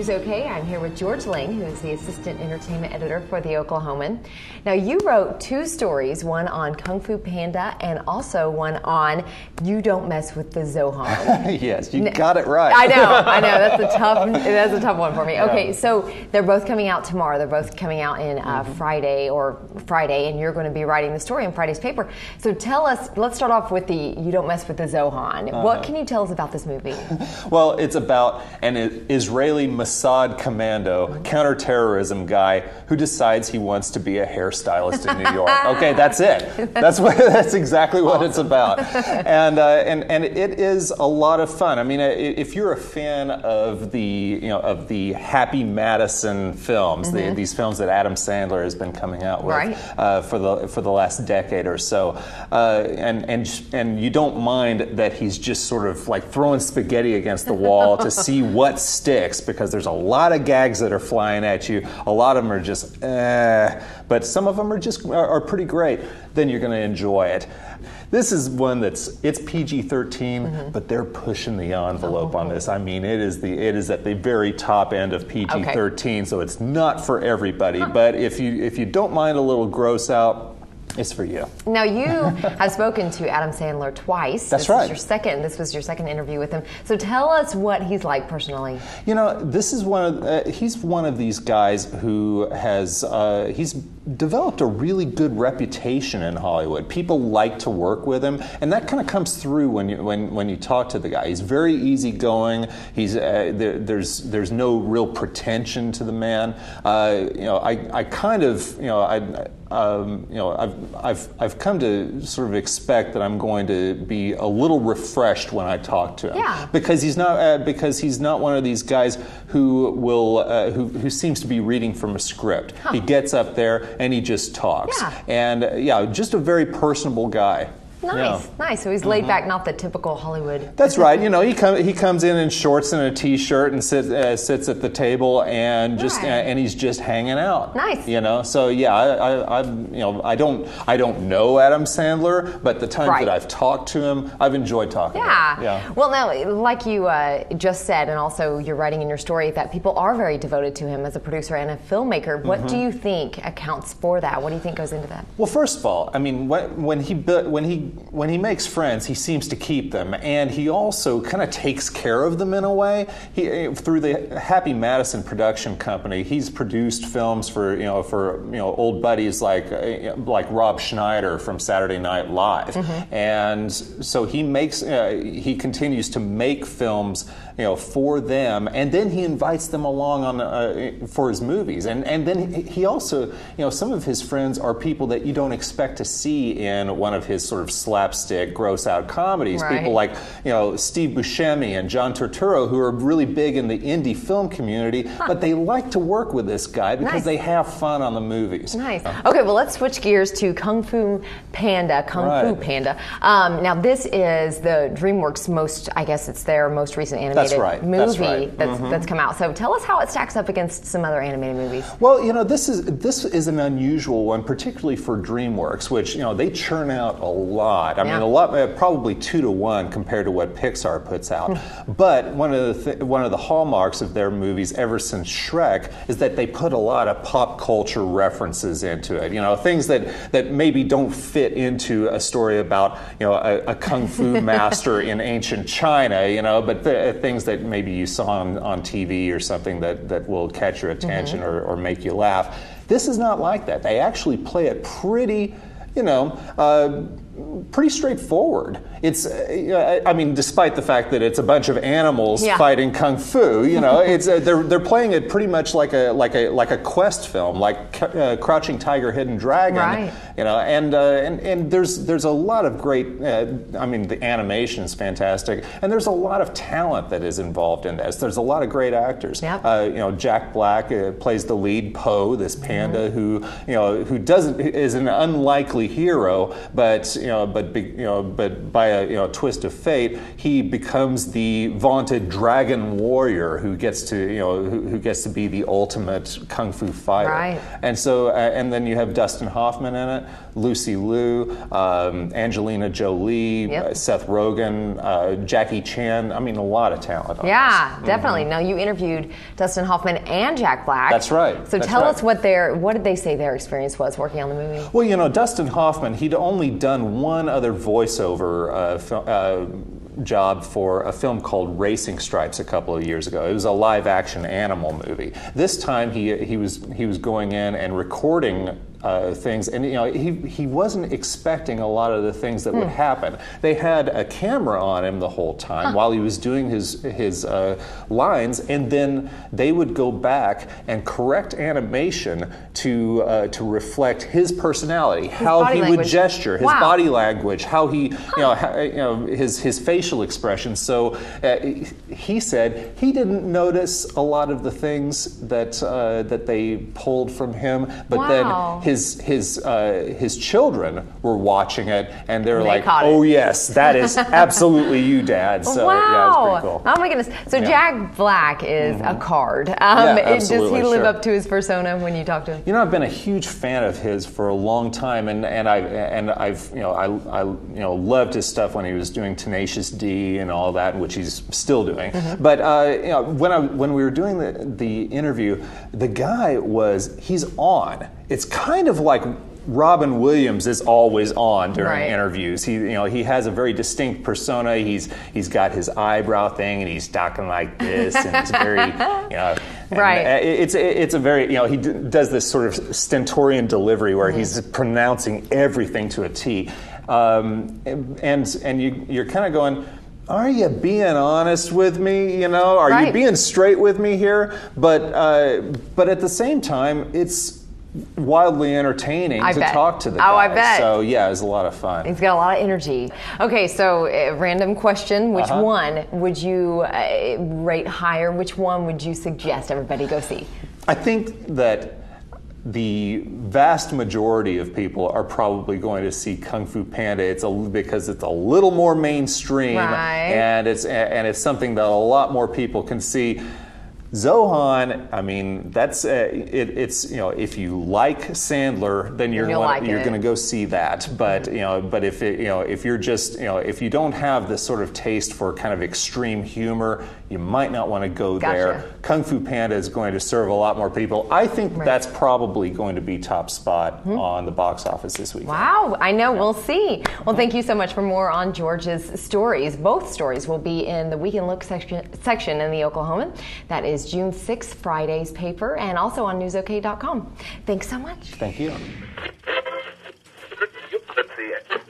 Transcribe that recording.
News OK. I'm here with George Ling, who is the assistant entertainment editor for the Oklahoman. Now, you wrote 2 stories, one on Kung Fu Panda and also one on You Don't Mess with the Zohan. Yes, you got it right. I know. That's a tough one for me. Okay, so they're both coming out tomorrow. They're both coming out in Friday, and you're going to be writing the story in Friday's paper. So tell us, let's start off with the You Don't Mess with the Zohan. What can you tell us about this movie? Well, it's about an Israeli Mossad commando, counterterrorism guy who decides he wants to be a hairstylist in New York. Okay, that's it. That's exactly what it's about. And it is a lot of fun. I mean, if you're a fan of the Happy Madison films, these films that Adam Sandler has been coming out with for the last decade or so, and you don't mind that he's just sort of like throwing spaghetti against the wall to see what sticks, because there's a lot of gags that are flying at you. A lot of them are just but some of them are pretty great. Then you're going to enjoy it. This is one it's PG-13, but they're pushing the envelope on this. I mean, it is at the very top end of PG-13, so it's not for everybody. But if you don't mind a little gross out, it's for you. Now, you have spoken to Adam Sandler twice. That's right. This was your second interview with him. So tell us what he's like personally. You know, this is he's one of these guys who has he's developed a really good reputation in Hollywood. People like to work with him, and that kind of comes through when you talk to the guy. He's very easygoing. He's there's no real pretension to the man. I've come to sort of expect that I'm going to be a little refreshed when I talk to him. Yeah. Because he's not one of these guys who seems to be reading from a script. He gets up there and he just talks. Yeah. And just a very personable guy. Nice. So he's laid back, not the typical Hollywood. That's right. You know, he comes in shorts and a t-shirt and sits at the table and and he's just hanging out. Nice. You know, so I don't know Adam Sandler, but the times that I've talked to him, I've enjoyed talking to him. Yeah. Well, now, like you just said, and also you're writing in your story that people are very devoted to him as a producer and a filmmaker. What do you think accounts for that? What do you think goes into that? Well, first of all, I mean, when he makes friends, he seems to keep them, and he also kind of takes care of them in a way. Through the Happy Madison production company, he's produced films for old buddies like Rob Schneider from Saturday Night Live, and so he continues to make films for them, and then he invites them along for his movies, and then he also some of his friends are people that you don't expect to see in one of his sort of slapstick, gross out comedies. People like Steve Buscemi and John Turturro, who are really big in the indie film community, but they like to work with this guy because they have fun on the movies. Nice. Okay, well, let's switch gears to Kung Fu Panda. Now, this is the DreamWorks their most recent animated movie that's come out. So tell us how it stacks up against some other animated movies. Well, this is an unusual one, particularly for DreamWorks, which they churn out a lot. I mean, a lot, probably 2 to 1 compared to what Pixar puts out. But one of the hallmarks of their movies ever since Shrek is that they put a lot of pop culture references into it. Things that maybe don't fit into a story about a kung fu master in ancient China. But things that maybe you saw on TV or something that will catch your attention or make you laugh. This is not like that. They actually play it pretty straightforward. It's, despite the fact that it's a bunch of animals fighting kung fu, it's they're playing it pretty much like a quest film, like Crouching Tiger, Hidden Dragon. And there's a lot of great. The animation is fantastic, and there's a lot of talent that is involved in this. There's a lot of great actors. Jack Black plays the lead, Po, this panda who is an unlikely hero, but but by a twist of fate, he becomes the vaunted dragon warrior who gets to be the ultimate kung fu fighter. Right. And so, and then you have Dustin Hoffman in it, Lucy Liu, Angelina Jolie, Yep. Seth Rogen, Jackie Chan. I mean, a lot of talent. On Yeah, this. definitely. Now, you interviewed Dustin Hoffman and Jack Black. That's right. So That's tell right. us what did they say their experience was working on the movie? Well, Dustin Hoffman, he'd only done one other voiceover job for a film called Racing Stripes a couple of years ago. It was a live-action animal movie. This time, he was going in and recording things, and he wasn't expecting a lot of the things that would happen. They had a camera on him the whole time while he was doing his lines, and then they would go back and correct animation to reflect his personality, how he would gesture, his body language, how he his facial expressions. So he said he didn't notice a lot of the things that they pulled from him, but then his children were watching it, and they're like, "Oh yes, that is absolutely you, Dad." So yeah, it was pretty cool. Oh my goodness! So Jack Black is a card. Does he live up to his persona when you talk to him? I've been a huge fan of his for a long time, and I've loved his stuff when he was doing Tenacious D and all that, which he's still doing. But when we were doing the interview, the guy he's on. It's kind of like Robin Williams is always on during interviews. He has a very distinct persona. He's got his eyebrow thing, and he's talking like this, and it's very It's a very he does this sort of stentorian delivery where he's pronouncing everything to a T, and you're kind of going, are you being honest with me? Are you being straight with me here? But at the same time, it's wildly entertaining to talk to the guy. Oh, I bet. So yeah, it was a lot of fun. He's got a lot of energy. Okay, so random question: which one would you rate higher? Which one would you suggest everybody go see? I think that the vast majority of people are probably going to see Kung Fu Panda. Because it's a little more mainstream, and it's something that a lot more people can see. Zohan, I mean, that's it's if you like Sandler, then you're going to go see that. But if you're just if you don't have this sort of taste for kind of extreme humor, you might not want to go there. Kung Fu Panda is going to serve a lot more people. I think that's probably going to be top spot on the box office this weekend. Wow, I know. We'll see. Well, thank you so much. For more on George's stories, both stories will be in the Weekend Look section in the Oklahoman. That is June 6th, Friday's paper, and also on newsok.com. Thanks so much. Thank you. Let's see it.